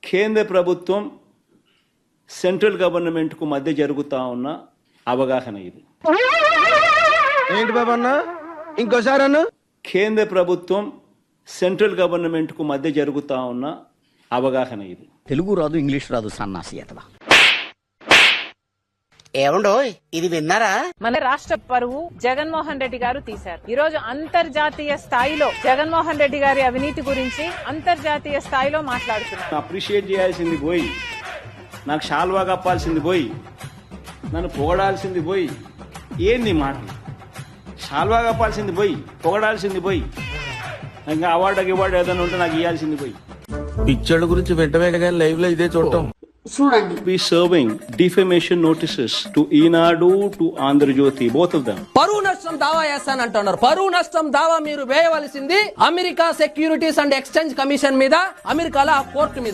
కేంద్ర ప్రభుత్వం సెంట్రల్ గవర్నమెంట్కు మధ్య జరుగుతూ ఉన్న అవగాహన ఇది. ఏంటి బాబన్న ఇంకోసారి అన్న? కేంద్ర ప్రభుత్వం సెంట్రల్ గవర్నమెంట్కు మధ్య జరుగుతూ ఉన్న అవగాహన ఇది. తెలుగు రాదు, ఇంగ్లీష్ రాదు, సన్నాసి అతవా. ఏమండో ఇది విన్నారా? మన రాష్ట్ర పరువు జగన్మోహన్ రెడ్డి గారు తీశారు. ఈ రోజు అంతర్జాతీయ స్థాయిలో జగన్మోహన్ రెడ్డి గారి అవినీతి గురించి అంతర్జాతీయ స్థాయిలో మాట్లాడుతున్నారు. అప్రిషియేట్ చేయాల్సింది పోయి, నాకు షాల్వా కప్పాల్సింది పోయి, నన్ను పొగడాల్సింది పోయి, ఏంది మాట? షాల్వా కప్పాల్సింది పోయి, పొగడాల్సింది పోయి, ఇంకా అవార్డు ఏదైనా ఉంటే నాకు ఇవ్వాల్సింది పోయి. పిక్చర్ల గురించి వెంటనే కానీ లైవ్ లో ఇదే చూడటం. Be serving defamation notices to Eenadu, to Andhra Jyoti, both of them. పరువు నష్టం దావా చేస్తానంటున్నారు. పరువు నష్టం దావా మీరు వేయవలసింది America securities and exchange commission మీద, అమెరికాలో ఆ కోర్టు మీద.